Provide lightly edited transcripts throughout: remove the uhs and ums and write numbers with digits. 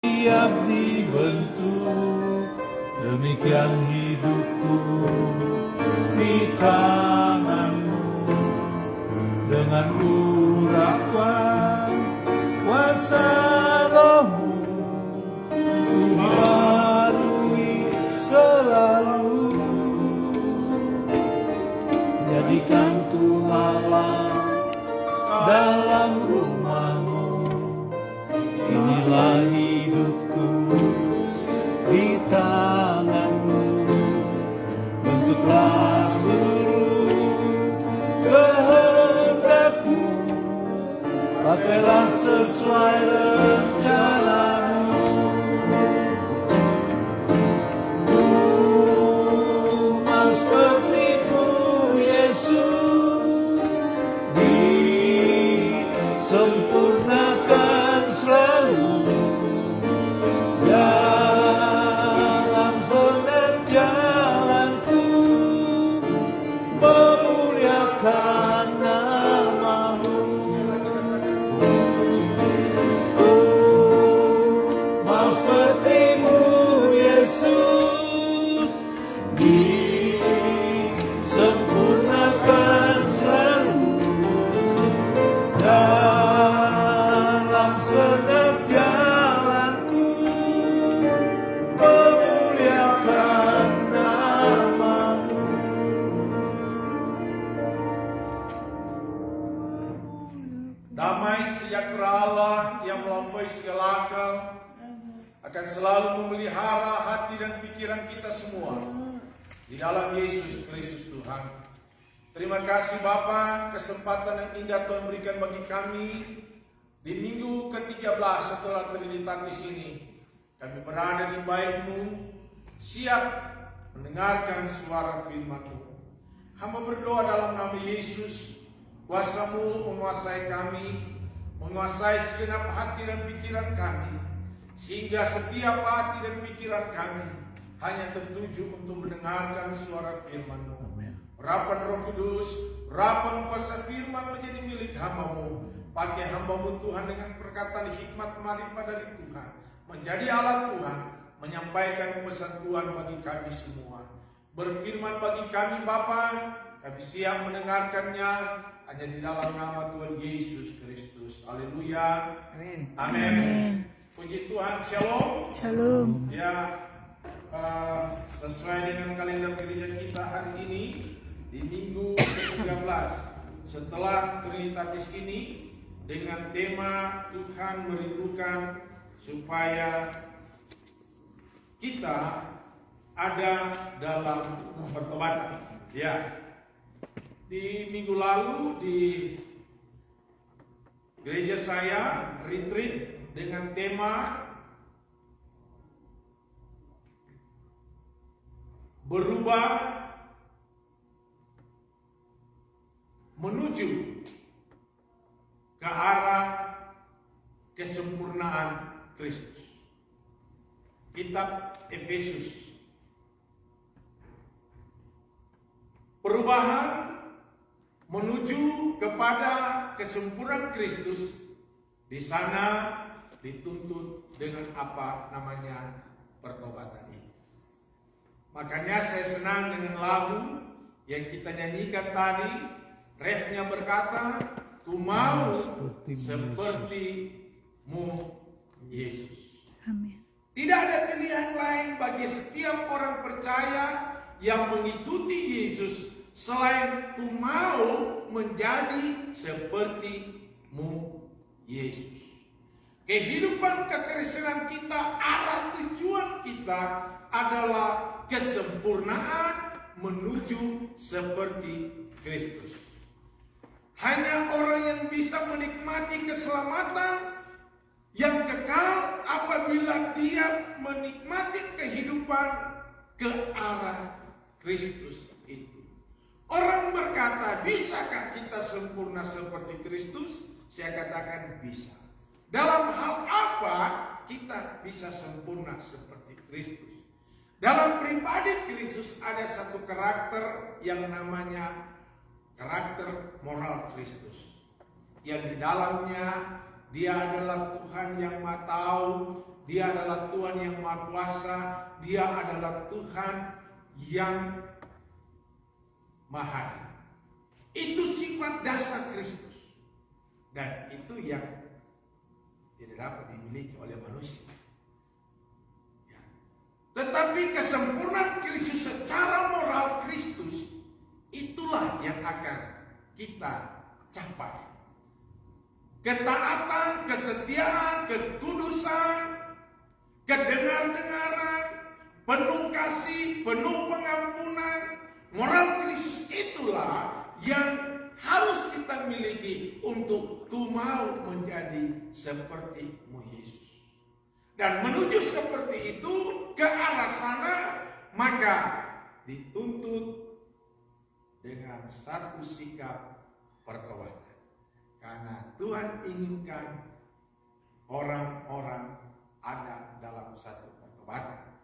siap dibentuk, demikian hidupku di tanganmu. Dengan urapan kuasa Rohmu, ku barui selalu. Jadikan ku malam dalam rumahmu, inilah hidupku di tanganmu. Bentuklah seluruh kehendakmu, pakailah sesuai rencanamu. Ku mau seperti-Mu Yesus, disempurnakan selalu dalam setiap jalanku, memuliakan nama-Mu. Ku mau seperti-Mu Yesus, disempurnakan selalu dalam setiap jalanku, memuliakan nama-Mu. Damai sejahtera Allah yang melampaui segala akal akan selalu memelihara hati dan pikiran kita semua di dalam Yesus Kristus Tuhan. Terima kasih Bapa, kesempatan yang indah Tuhan berikan bagi kami di minggu ke-13 setelah Trinitatis ini. Kami berada di bait-Mu, siap mendengarkan suara firman-Mu. Hamba berdoa dalam nama Yesus, kuasa-Mu menguasai kami, menguasai segenap hati dan pikiran kami, sehingga setiap hati dan pikiran kami hanya tertuju untuk mendengarkan suara firman-Mu. Urapan Roh Kudus, urapan kuasa firman menjadi milik hamba-Mu. Pakai hamba-Mu Tuhan dengan perkataan hikmat marifat dari Tuhan, menjadi alat Tuhan, menyampaikan pesan Tuhan bagi kami semua. Berfirman bagi kami Bapa, kami siap mendengarkannya hanya di dalam nama Tuhan Yesus Kristus. Haleluya. Amin. Amin. Puji Tuhan. Shalom. Shalom. Ya, sesuai dengan kalender gereja kita hari ini di minggu ke-13 setelah Trinitatis ini, dengan tema Tuhan merindukan supaya kita ada dalam pertobatan. Ya, di minggu lalu di gereja saya retreat dengan tema berubah menuju ke arah kesempurnaan Kristus. Kitab Efesus. Perubahan menuju kepada kesempurnaan Kristus, di sana dituntut dengan apa namanya pertobatan ini. Makanya saya senang dengan lagu yang kita nyanyikan tadi. Refnya berkata, ku mau seperti-Mu Yesus. Amin. Tidak ada pilihan lain bagi setiap orang percaya yang mengikuti Yesus selain ku mau menjadi seperti-Mu Yesus. Kehidupan kekristenan kita, arah tujuan kita adalah kesempurnaan menuju seperti Kristus. Hanya orang yang bisa menikmati keselamatan yang kekal apabila dia menikmati kehidupan ke arah Kristus itu. Orang berkata, bisakah kita sempurna seperti Kristus? Saya katakan bisa. Dalam hal apa kita bisa sempurna seperti Kristus? Dalam pribadi Kristus ada satu karakter yang namanya karakter moral Kristus, yang di dalamnya Dia adalah Tuhan yang Maha Tahu, Dia adalah Tuhan yang Maha Kuasa. Dia adalah Tuhan yang Maha Adil. Itu sifat dasar Kristus. Dan itu yang tidak dapat dimiliki oleh manusia. Ya. Tetapi kesempurnaan Kristus secara moral Kristus, itulah yang akan kita capai. Ketaatan, kesetiaan, kekudusan, kedengar-dengaran, penuh kasih, penuh pengampunan, moral Kristus itulah yang harus kita miliki untuk mau menjadi seperti-Mu Yesus. Dan menuju seperti itu ke arah sana, maka dituntut dengan satu sikap pertobatan. Karena Tuhan inginkan orang-orang ada dalam satu pertobatan.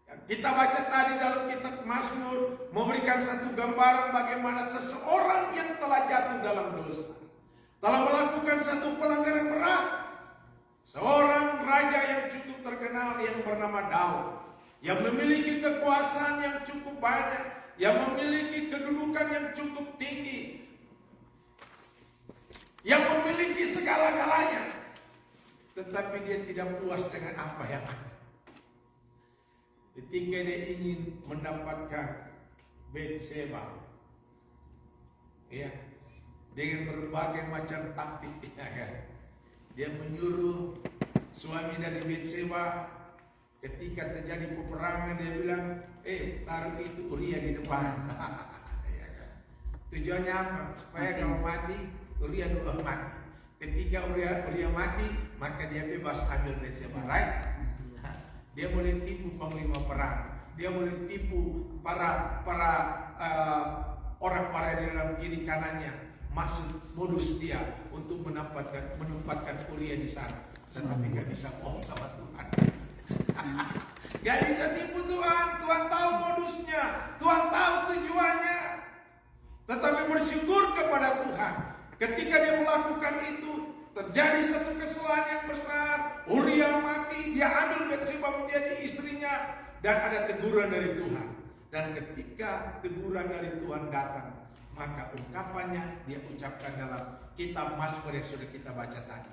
Kita baca tadi dalam kitab Mazmur memberikan satu gambaran bagaimana seseorang yang telah jatuh dalam dosa, telah melakukan satu pelanggaran berat. Seorang raja yang cukup terkenal yang bernama Daud, yang memiliki kekuasaan yang cukup banyak, yang memiliki kedudukan yang cukup tinggi, yang memiliki segala-galanya, tetapi dia tidak puas dengan apa yang ada. Ketika dia ingin mendapatkan Betseba, ya, dengan berbagai macam taktik, ya kan? Dia menyuruh suami dari Betseba, ketika terjadi peperangan dia bilang, taruh itu Uria di depan. Ya kan? Tujuannya apa? Supaya kalau mati, Uria dulu mati. Ketika Uria mati, maka dia bebas ambil Betseba, right? Dia boleh tipu panglima perang, dia boleh tipu para orang-orang di dalam kiri kanannya, maksud modus dia untuk menempatkan Uria di sana. Tetapi gak bisa bohong sama Tuhan. Gak bisa tipu Tuhan. Tuhan tahu modusnya, Tuhan tahu tujuannya. Tetapi bersyukur kepada Tuhan, ketika dia melakukan itu, terjadi satu kesalahan yang besar. Uria mati, dia ambil Betseba menjadi istrinya, dan ada teguran dari Tuhan. Dan ketika teguran dari Tuhan datang, maka ungkapannya dia ucapkan dalam kitab Mazmur yang sudah kita baca tadi.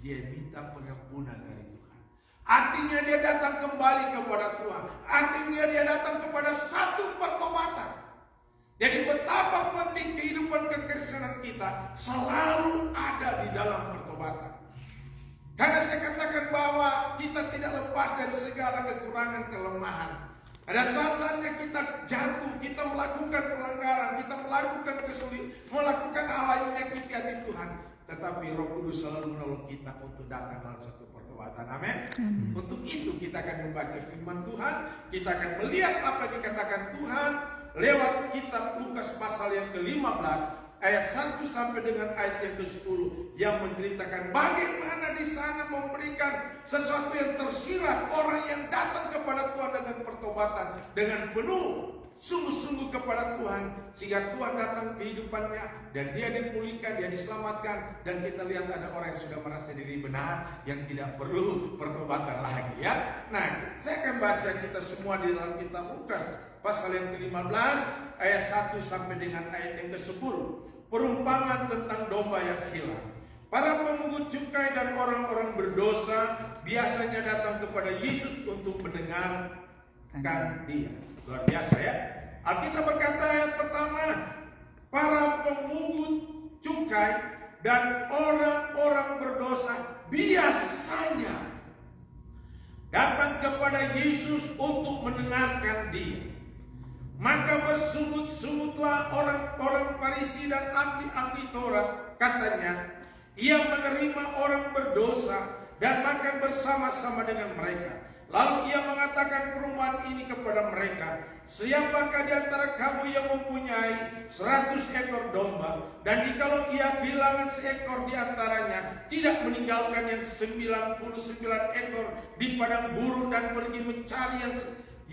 Dia minta pengampunan dari Tuhan. Artinya dia datang kembali kepada Tuhan. Artinya dia datang kepada satu pertobatan. Jadi betapa penting kehidupan kekristenan kita selalu ada di dalam pertobatan. Karena saya katakan bahwa kita tidak lepas dari segala kekurangan, kelemahan. Ada saat-saatnya kita jatuh, kita melakukan pelanggaran, kita melakukan kesulitan, melakukan hal yang menyakiti hati Tuhan. Tetapi Roh Kudus selalu menolong kita untuk datang dalam satu pertobatan. Amin. Untuk itu kita akan membaca firman Tuhan, kita akan melihat apa yang dikatakan Tuhan lewat kitab Lukas pasal yang ke-15 ayat 1 sampai dengan ayat yang ke-10 yang menceritakan bagaimana di sana memberikan sesuatu yang tersirat orang yang datang kepada Tuhan dengan pertobatan, dengan penuh sungguh-sungguh kepada Tuhan, sehingga Tuhan datang kehidupannya dan dia dipulihkan, dia diselamatkan, dan kita lihat ada orang yang sudah merasa diri benar yang tidak perlu pertobatan lagi, ya. Nah, saya akan baca kita semua di dalam kitab Lukas pasal yang ke-15 ayat 1 sampai dengan ayat yang ke-10. Perumpamaan tentang domba yang hilang. Para pemungut cukai dan orang-orang berdosa biasanya datang kepada Yesus untuk mendengarkan dia. Luar biasa, ya. Alkitab berkata ayat pertama, para pemungut cukai dan orang-orang berdosa biasanya datang kepada Yesus untuk mendengarkan dia. Maka bersungut-sungutlah orang-orang Farisi dan ahli-ahli Taurat. Katanya, ia menerima orang berdosa dan makan bersama-sama dengan mereka. Lalu ia mengatakan perumpamaan ini kepada mereka. Siapakah di antara kamu yang mempunyai 100 ekor domba, dan jikalau ia kehilangan seekor di antaranya, tidak meninggalkan yang 99 ekor di padang gurun dan pergi mencari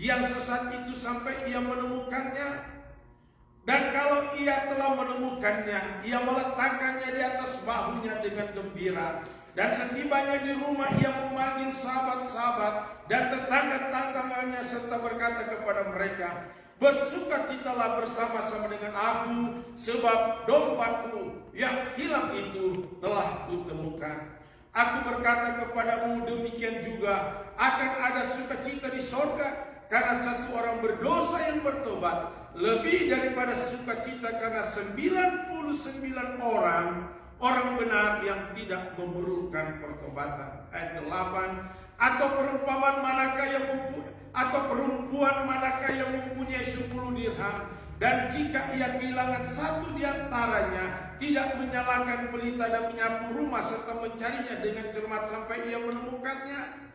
yang sesat itu sampai ia menemukannya? Dan kalau ia telah menemukannya, ia meletakkannya di atas bahunya dengan gembira Dan setibanya di rumah ia memanggil sahabat-sahabat dan tetangga-tetangganya serta berkata kepada mereka, bersukacitalah bersama-sama dengan aku, sebab dombaku yang hilang itu telah kutemukan. Aku berkata kepadamu, demikian juga akan ada sukacita di sorga karena satu orang berdosa yang bertobat, lebih daripada sukacita karena 99 orang benar yang tidak memerlukan pertobatan. Ayat 8, atau perempuan manakah yang mempunyai 10 dirham, dan jika ia kehilangan satu di antaranya, tidak menyalakan pelita dan menyapu rumah serta mencarinya dengan cermat sampai ia menemukannya.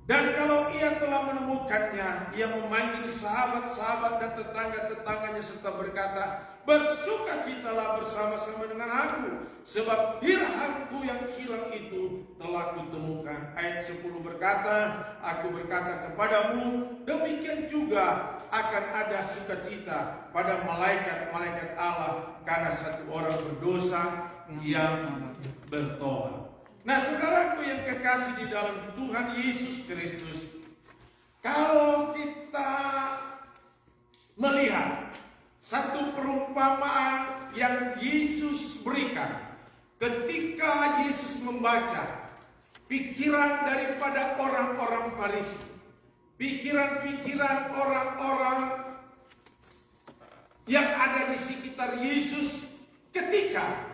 Dan kalau ia telah menemukannya, ia memanggil sahabat-sahabat dan tetangga-tetangganya serta berkata, bersukacitalah bersama-sama dengan aku, sebab dirhamku yang hilang itu telah kutemukan. Ayat 10 berkata, aku berkata kepadamu, demikian juga akan ada sukacita pada malaikat-malaikat Allah karena satu orang berdosa yang bertobat. Nah, saudaraku yang kekasih di dalam Tuhan Yesus Kristus, kalau kita melihat satu perumpamaan yang Yesus berikan ketika Yesus membaca pikiran daripada orang-orang Farisi, pikiran-pikiran orang-orang yang ada di sekitar Yesus ketika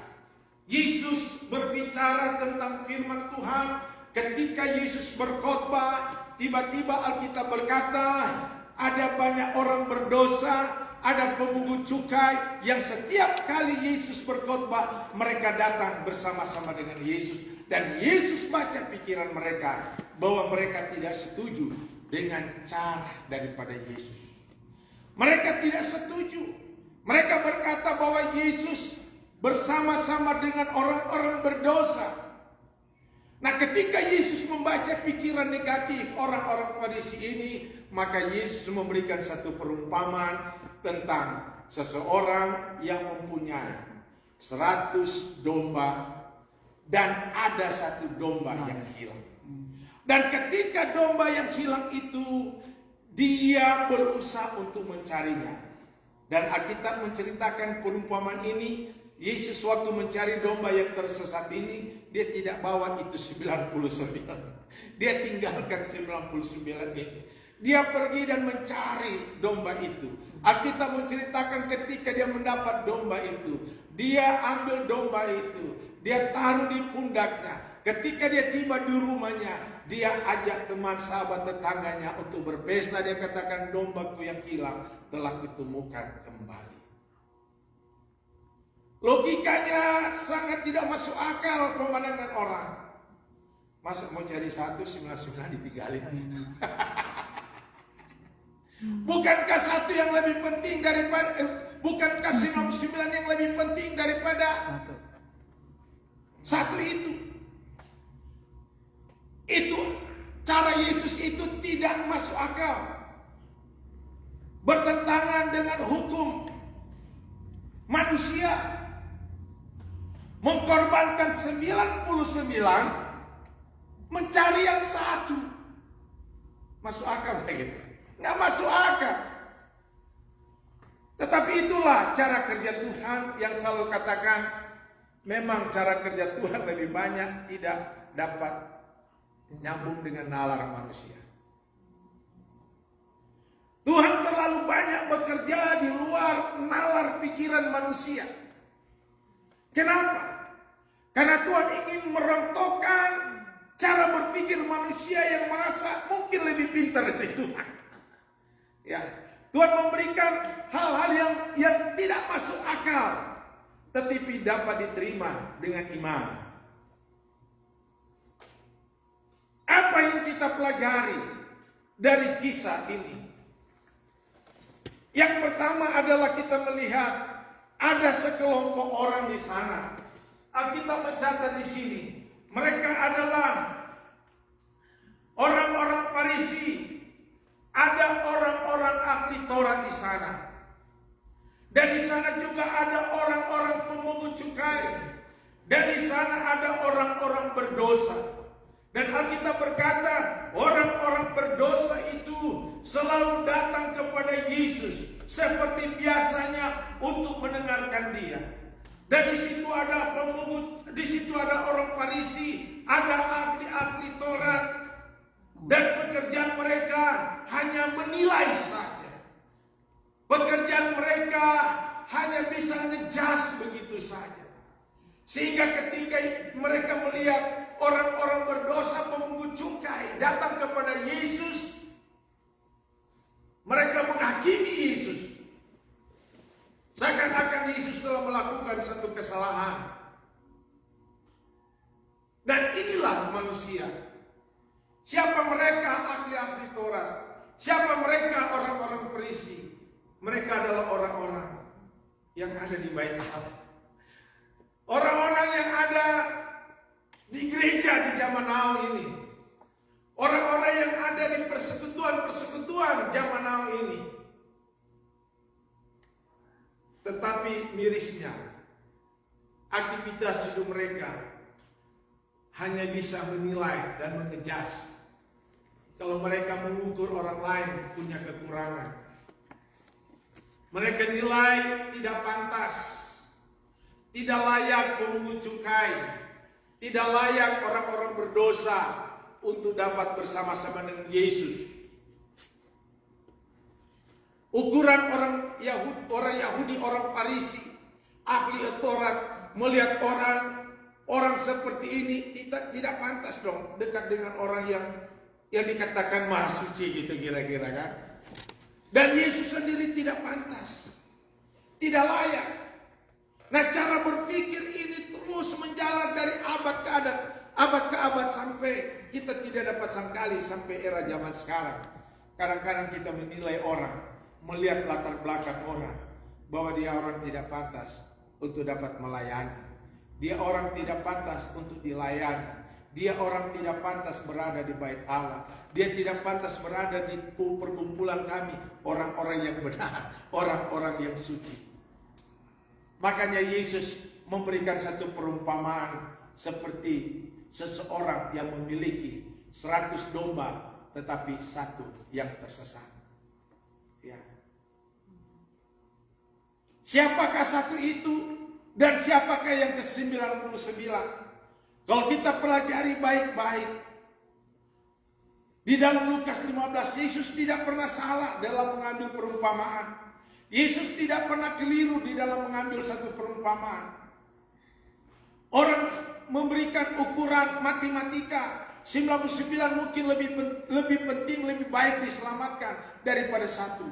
Yesus berbicara tentang firman Tuhan, ketika Yesus berkhotbah, tiba-tiba Alkitab berkata, ada banyak orang berdosa, ada pemungut cukai yang setiap kali Yesus berkhotbah, mereka datang bersama-sama dengan Yesus. Dan Yesus baca pikiran mereka bahwa mereka tidak setuju dengan cara daripada Yesus. Mereka tidak setuju. Mereka berkata bahwa Yesus bersama-sama dengan orang-orang berdosa. Nah, ketika Yesus membaca pikiran negatif orang-orang Farisi ini, maka Yesus memberikan satu perumpamaan tentang seseorang yang mempunyai 100 domba dan ada satu domba yang hilang. Dan ketika domba yang hilang itu, dia berusaha untuk mencarinya. Dan Alkitab menceritakan perumpamaan ini. Yesus waktu mencari domba yang tersesat ini, dia tidak bawa itu 99. Dia tinggalkan 99 ini. Dia pergi dan mencari domba itu. Alkitab menceritakan ketika dia mendapat domba itu, dia ambil domba itu, dia taruh di pundaknya. Ketika dia tiba di rumahnya, dia ajak teman sahabat tetangganya untuk berpesta. Dia katakan, dombaku yang hilang telah kutemukan kembali. Logikanya sangat tidak masuk akal pemandangan orang. Masa mau cari 199 ditinggalin? Bukankah satu yang lebih penting daripada, bukankah 99 yang lebih penting daripada satu itu? Itu cara Yesus itu tidak masuk akal. Bertentangan dengan hukum manusia. Mengkorbankan 99 mencari yang satu. Masuk akal kayak gitu? Nggak masuk akal. Tetapi itulah cara kerja Tuhan yang selalu katakan, memang cara kerja Tuhan lebih banyak tidak dapat nyambung dengan nalar manusia. Tuhan terlalu banyak bekerja di luar nalar pikiran manusia. Kenapa? Karena Tuhan ingin merontokkan cara berpikir manusia yang merasa mungkin lebih pintar dari Tuhan. Ya, Tuhan memberikan hal-hal yang tidak masuk akal, tetapi dapat diterima dengan iman. Apa yang kita pelajari dari kisah ini? Yang pertama adalah kita melihat ada sekelompok orang di sana. Alkitab mencatat di sini, mereka adalah orang-orang Farisi, ada orang-orang ahli Taurat di sana, dan di sana juga ada orang-orang pemungut cukai, dan di sana ada orang-orang berdosa. selalu datang kepada Yesus seperti biasanya untuk mendengarkan Dia. Dan di situ ada pemungut, di situ ada orang Farisi, ada ahli-ahli Taurat, dan pekerjaan mereka hanya menilai saja. Pekerjaan mereka hanya bisa ngejas begitu saja. Sehingga ketika mereka melihat orang-orang berdosa pemungut cukai datang kepada Yesus, mereka menghakimi Yesus. Seakan-akan Yesus telah melakukan satu kesalahan. Dan inilah manusia. Siapa mereka ahli-ahli Taurat? Siapa mereka orang-orang Farisi? Mereka adalah orang-orang yang ada di bait Allah. Orang-orang yang ada di gereja di zaman now ini. Orang-orang yang ada di persekutuan-persekutuan zaman now ini. Tetapi mirisnya, aktivitas hidup mereka hanya bisa menilai dan mengejas. Kalau mereka mengukur orang lain punya kekurangan, mereka nilai tidak pantas, tidak layak pemungut cukai, tidak layak orang-orang berdosa untuk dapat bersama-sama dengan Yesus. Ukuran orang Yahudi, orang Farisi, ahli Taurat melihat orang seperti ini tidak pantas dong dekat dengan orang yang dikatakan maha suci gitu kira-kira kan. Dan Yesus sendiri tidak pantas, tidak layak. Nah, cara berpikir ini terus menjalan dari abad ke abad sampai kita tidak dapat sangkali sampai era zaman sekarang. Kadang-kadang kita menilai orang, melihat latar belakang orang, bahwa dia orang tidak pantas untuk dapat melayani. Dia orang tidak pantas untuk dilayani. Dia orang tidak pantas berada di bait Allah. Dia tidak pantas berada di perkumpulan kami, orang-orang yang benar, orang-orang yang suci. Makanya Yesus memberikan satu perumpamaan seperti seseorang yang memiliki 100 domba tetapi satu yang tersesat. Ya. Siapakah satu itu dan siapakah yang ke-99? Kalau kita pelajari baik-baik, di dalam Lukas 15, Yesus tidak pernah salah dalam mengambil perumpamaan. Yesus tidak pernah keliru di dalam mengambil satu perumpamaan. Orang memberikan ukuran matematika, 99 mungkin lebih penting, lebih baik diselamatkan daripada satu.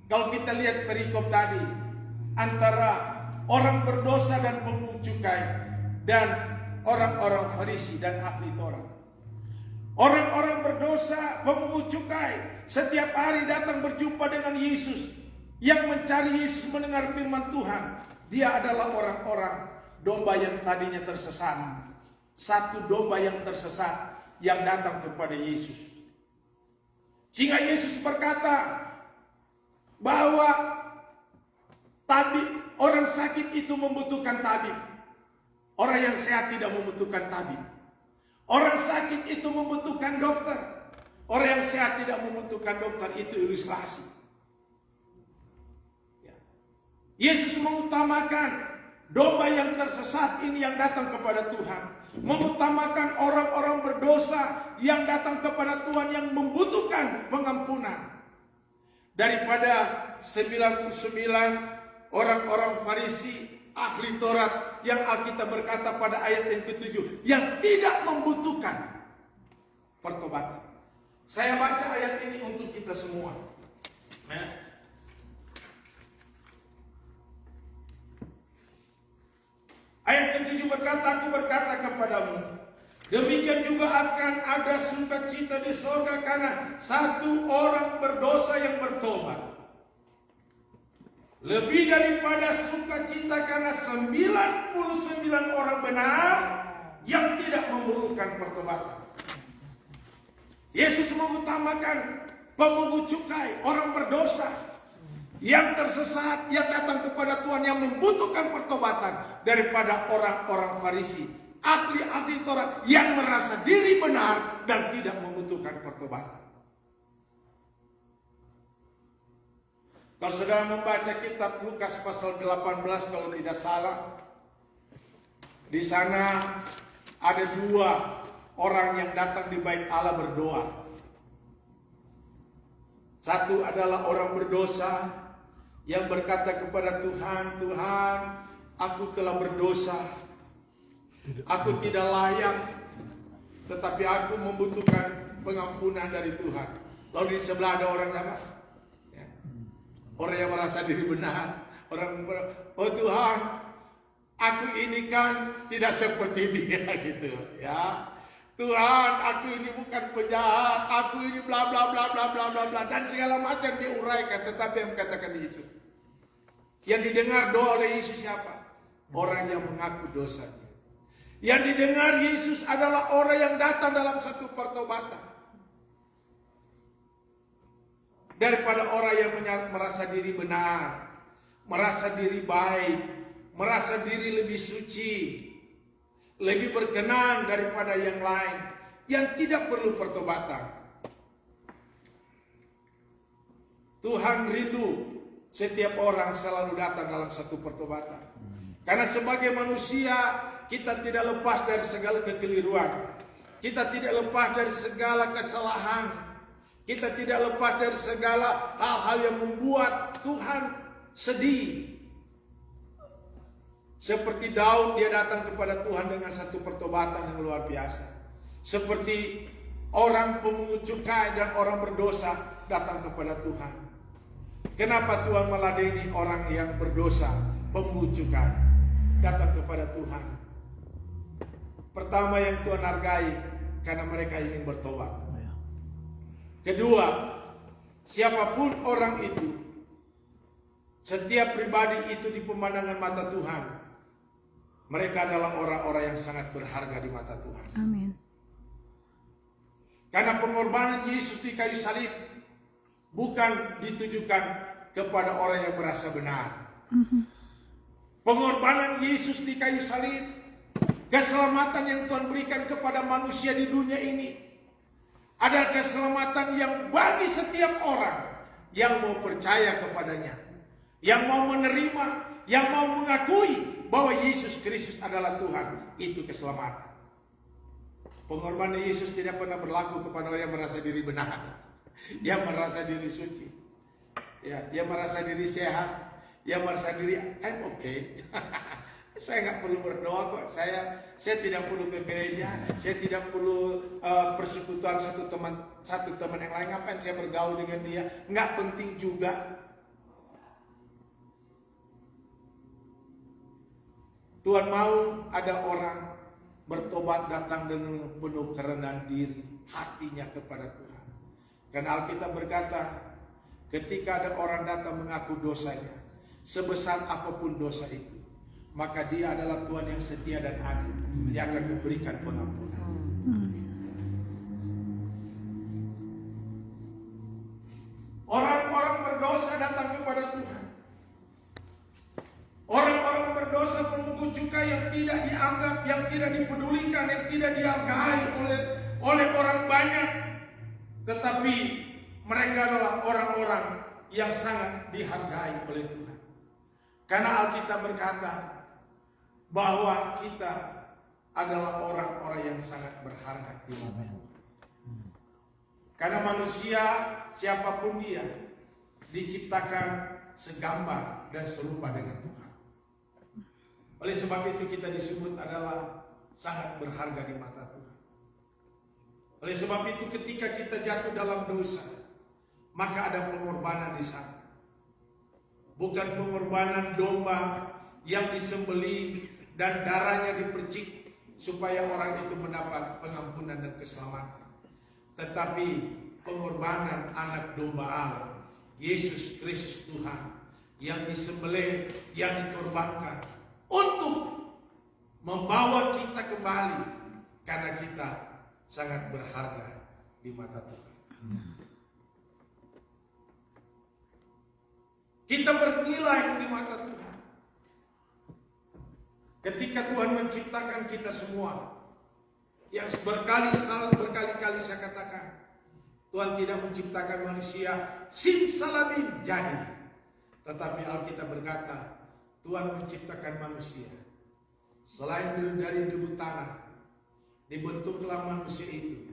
Kalau kita lihat perikop tadi, antara orang berdosa dan pemungut cukai, dan orang-orang Farisi dan ahli Taurat. Orang-orang berdosa, pemungut cukai, setiap hari datang berjumpa dengan Yesus, yang mencari Yesus mendengar firman Tuhan. Dia adalah orang-orang domba yang tadinya tersesat. Satu domba yang tersesat yang datang kepada Yesus. Sehingga Yesus berkata bahwa tabib, orang sakit itu membutuhkan tabib. Orang yang sehat tidak membutuhkan tabib. Orang sakit itu membutuhkan dokter. Orang yang sehat tidak membutuhkan dokter, itu ilustrasi. Ya. Yesus mengutamakan domba yang tersesat ini yang datang kepada Tuhan. Mengutamakan orang-orang berdosa yang datang kepada Tuhan, yang membutuhkan pengampunan. Daripada 99 orang-orang Farisi, ahli Taurat, yang Alkitab berkata pada ayat yang ke-7, yang tidak membutuhkan pertobatan. Saya baca ayat ini untuk kita semua. Ayat ke-7 berkata, aku berkata kepadamu, demikian juga akan ada sukacita di surga karena satu orang berdosa yang bertobat, lebih daripada sukacita karena 99 orang benar yang tidak memerlukan pertobatan. Yesus mengutamakan pemungut cukai, orang berdosa yang tersesat, yang datang kepada Tuhan, yang membutuhkan pertobatan, daripada orang-orang Farisi, ahli-ahli Taurat yang merasa diri benar dan tidak membutuhkan pertobatan. Kalau saudara membaca kitab Lukas pasal 18 kalau tidak salah, di sana ada 2 orang yang datang di bait Allah berdoa. Satu adalah orang berdosa yang berkata kepada Tuhan, Tuhan, aku telah berdosa. Aku tidak layak, tetapi aku membutuhkan pengampunan dari Tuhan. Lalu di sebelah ada orang sama. Orang yang merasa diri benar, oh Tuhan, aku ini kan tidak seperti dia gitu, ya. Tuhan, aku ini bukan penjahat, aku ini bla bla bla bla bla bla bla dan segala macam diuraikan, tetapi yang katakan Yesus. Yang didengar doa oleh Yesus siapa? Orang yang mengaku dosanya. Yang didengar Yesus adalah orang yang datang dalam satu pertobatan. Daripada orang yang merasa diri benar, merasa diri baik, merasa diri lebih suci, lebih berkenan daripada yang lain, yang tidak perlu pertobatan. Tuhan rindu setiap orang selalu datang dalam satu pertobatan. Karena sebagai manusia, kita tidak lepas dari segala kekeliruan. Kita tidak lepas dari segala kesalahan. Kita tidak lepas dari segala hal-hal yang membuat Tuhan sedih. Seperti Daud, dia datang kepada Tuhan dengan satu pertobatan yang luar biasa. Seperti orang pemungut cukai dan orang berdosa datang kepada Tuhan. Kenapa Tuhan meladeni orang yang berdosa, pemungut cukai, datang kepada Tuhan? Pertama yang Tuhan hargai, karena mereka ingin bertobat. Kedua, siapapun orang itu, setiap pribadi itu di pemandangan mata Tuhan, mereka adalah orang-orang yang sangat berharga di mata Tuhan. Amin. Karena pengorbanan Yesus di kayu salib bukan ditujukan kepada orang yang merasa benar. Pengorbanan Yesus di kayu salib, keselamatan yang Tuhan berikan kepada manusia di dunia ini, ada keselamatan yang bagi setiap orang yang mau percaya kepadanya, yang mau menerima, yang mau mengakui bahwa Yesus Kristus adalah Tuhan. Itu keselamatan. Pengorbanan Yesus tidak pernah berlaku kepada orang yang merasa diri benar, yang merasa diri suci, ya, yang merasa diri sehat, yang merasa diri I'm okay. Saya nggak perlu berdoa kok. Saya tidak perlu ke gereja. Saya tidak perlu persekutuan satu teman yang lain. Ngapain saya bergaul dengan dia? Nggak penting juga. Tuhan mau ada orang bertobat datang dengan penuh kerendahan diri hatinya kepada Tuhan. Karena Alkitab berkata, ketika ada orang datang mengaku dosanya, sebesar apapun dosa itu, maka dia adalah Tuhan yang setia dan adil. Dia akan memberikan pengampunan. Orang-orang berdosa datang kepada Tuhan. Orang-orang berdosa pemungut cukai yang tidak dianggap, yang tidak dipedulikan, yang tidak dihargai oleh orang banyak. Tetapi mereka adalah orang-orang yang sangat dihargai oleh Tuhan. Karena Alkitab berkata bahwa kita adalah orang-orang yang sangat berharga di mata Tuhan. Karena manusia siapapun dia diciptakan segambar dan serupa dengan Tuhan. Oleh sebab itu kita disebut adalah sangat berharga di mata Tuhan. Oleh sebab itu ketika kita jatuh dalam dosa, maka ada pengorbanan di sana. Bukan pengorbanan domba yang disembelih dan darahnya dipercik supaya orang itu mendapat pengampunan dan keselamatan. Tetapi pengorbanan anak domba Allah, Yesus Kristus Tuhan, yang disembelih, yang dikorbankan untuk membawa kita kembali, karena kita sangat berharga di mata Tuhan. Kita bernilai di mata Tuhan. Ketika Tuhan menciptakan kita semua, yang berkali-kali saya katakan, Tuhan tidak menciptakan manusia simsalabim jadi. Tetapi Alkitab berkata, Tuhan menciptakan manusia. Selain dari debu tanah, dibentuklah manusia itu.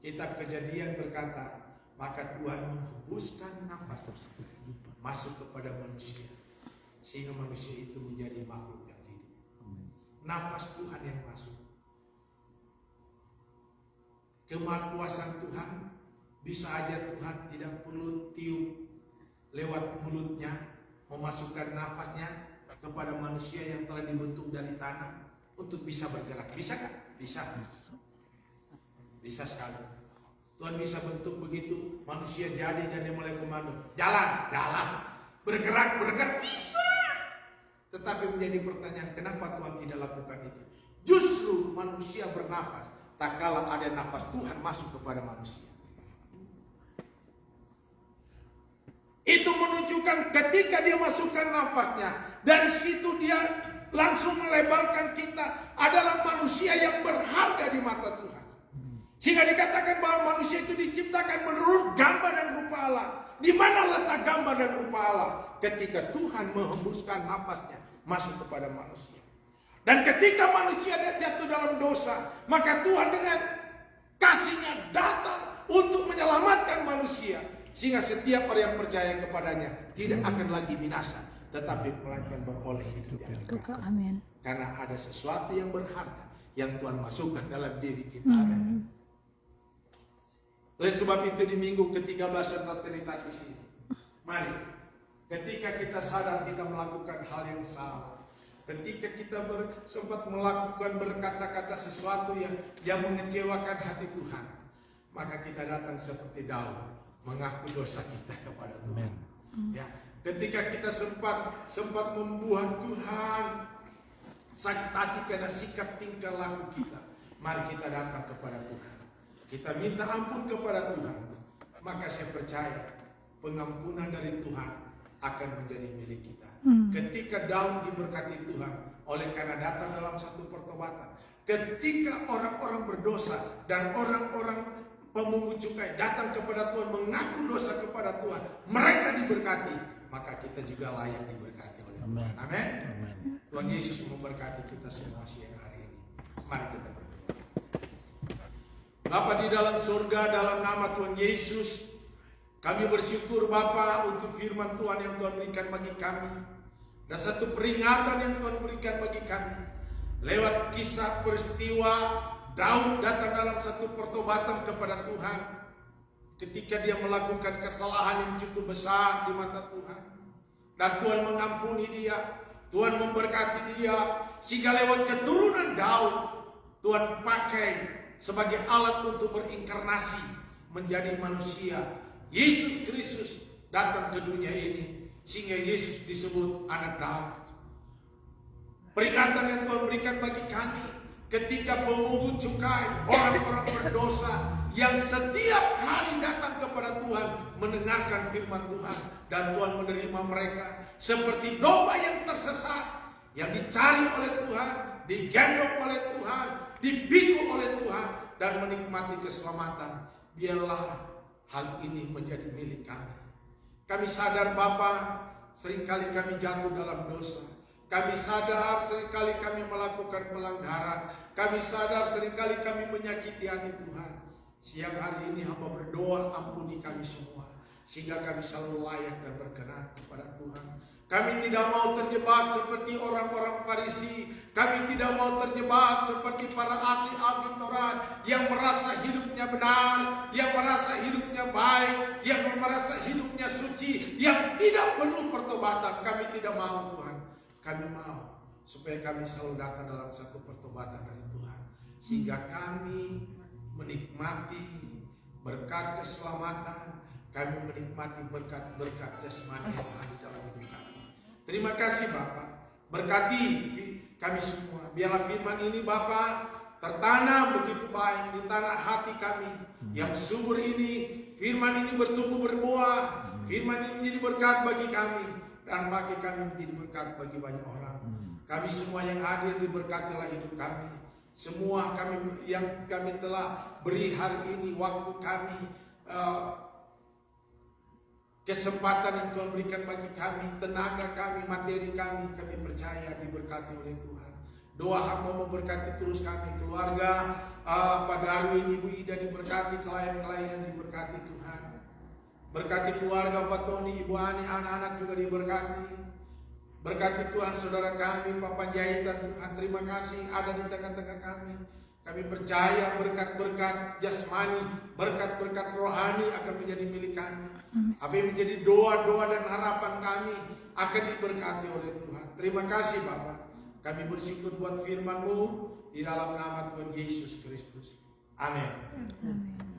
Kitab Kejadian berkata, maka Tuhan menghembuskan nafas masuk kepada manusia, sehingga manusia itu menjadi makhluk yang hidup. Nafas Tuhan yang masuk. Kemahakuasaan Tuhan, bisa aja Tuhan tidak perlu tiup lewat mulutnya, memasukkan nafasnya kepada manusia yang telah dibentuk dari tanah untuk bisa bergerak. Bisa kan? Bisa. Bisa sekali. Tuhan bisa bentuk begitu, manusia jadi dan dia mulai komando. Jalan, jalan. Bergerak, bergerak, bisa. Tetapi menjadi pertanyaan, kenapa Tuhan tidak lakukan itu? Justru manusia bernafas, tak kala ada nafas Tuhan masuk kepada manusia. Itu menunjukkan ketika dia masukkan nafasnya, dari situ dia langsung melebalkan kita adalah manusia yang berharga di mata Tuhan. Sehingga dikatakan bahwa manusia itu diciptakan menurut gambar dan rupa Allah. Di mana letak gambar dan rupa Allah? Ketika Tuhan menghembuskan nafasnya masuk kepada manusia. Dan ketika manusia jatuh dalam dosa, maka Tuhan dengan kasih-Nya datang untuk menyelamatkan manusia. Sehingga setiap orang yang percaya kepadanya tidak akan lagi binasa, tetapi melainkan beroleh hidup yang kekal. Amin. Karena ada sesuatu yang berharga yang Tuhan masukkan dalam diri kita. Amin. Oleh sebab itu di minggu ke-13 serta Trinitatis ini, mari ketika kita sadar kita melakukan hal yang salah, ketika kita sempat melakukan berkata-kata sesuatu yang mengecewakan hati Tuhan, maka kita datang seperti Daud mengaku dosa kita kepada Tuhan. Ya, ketika kita sempat membuat Tuhan sakit hati karena sikap tingkah laku kita, mari kita datang kepada Tuhan. Kita minta ampun kepada Tuhan, maka saya percaya pengampunan dari Tuhan akan menjadi milik kita. Ketika Daud diberkati Tuhan oleh karena datang dalam satu pertobatan, ketika orang-orang berdosa dan orang-orang pemungut cukai datang kepada Tuhan mengaku dosa kepada Tuhan, mereka diberkati, maka kita juga layak diberkati oleh Tuhan. Amin. Tuhan Yesus memberkati kita semua siang hari ini. Mari kita berdoa. Bapa di dalam surga, dalam nama Tuhan Yesus, kami bersyukur Bapa untuk firman Tuhan yang Tuhan berikan bagi kami, dan satu peringatan yang Tuhan berikan bagi kami lewat kisah peristiwa Daud datang dalam satu pertobatan kepada Tuhan ketika dia melakukan kesalahan yang cukup besar di mata Tuhan, dan Tuhan mengampuni dia, Tuhan memberkati dia, sehingga lewat keturunan Daud Tuhan pakai sebagai alat untuk berinkarnasi menjadi manusia. Yesus Kristus datang ke dunia ini sehingga Yesus disebut anak Daud. Peringatan yang Tuhan berikan bagi kami ketika pemungut cukai, orang-orang berdosa yang setiap hari datang kepada Tuhan mendengarkan firman Tuhan, dan Tuhan menerima mereka seperti domba yang tersesat, yang dicari oleh Tuhan, digendong oleh Tuhan, dipikul oleh Tuhan, dan menikmati keselamatan. Biarlah hal ini menjadi milik kami. Kami sadar Bapa, seringkali kami jatuh dalam dosa. Kami sadar seringkali kami melakukan pelanggaran. Kami sadar seringkali kami menyakiti hati Tuhan. Siang hari ini hamba berdoa, ampuni kami semua, sehingga kami selalu layak dan berkenan kepada Tuhan. Kami tidak mau terjebak seperti orang-orang Farisi. Kami tidak mau terjebak seperti para ahli-ahli Taurat yang merasa hidupnya benar, yang merasa hidupnya baik, yang merasa hidupnya suci, yang tidak perlu pertobatan. Kami tidak mau Tuhan. Kami mau supaya kami selalu datang dalam satu pertobatan dari Tuhan, sehingga kami menikmati berkat keselamatan, kami menikmati berkat-berkat jasmani yang ada dalam hidup kami. Terima kasih Bapak, berkati kami semua. Biarlah firman ini Bapak tertanam begitu baik di tanah hati kami yang subur ini. Firman ini bertumbuh berbuah, firman ini menjadi berkat bagi kami, dan bagi kami menjadi berkat bagi banyak orang. Kami semua yang hadir diberkatilah hidup kami. Semua kami yang kami telah beri hari ini, waktu kami kesempatan yang Tuhan berikan bagi kami, tenaga kami, materi kami percaya diberkati oleh Tuhan. Doa hamba memberkati terus kami, keluarga Pak Darwin, Ibu Ida diberkati, klien-klien diberkati Tuhan. Berkati keluarga Pak Tony, Ibu Ani, anak-anak juga diberkati. Berkati Tuhan saudara kami, Pak Panjaitan Tuhan, terima kasih ada di tengah-tengah kami. Kami percaya berkat-berkat jasmani, berkat-berkat rohani akan menjadi milik kami. Apa yang menjadi doa-doa dan harapan kami akan diberkati oleh Tuhan. Terima kasih Bapak. Kami bersyukur buat firman-Mu di dalam nama Tuhan Yesus Kristus. Amin. Amin.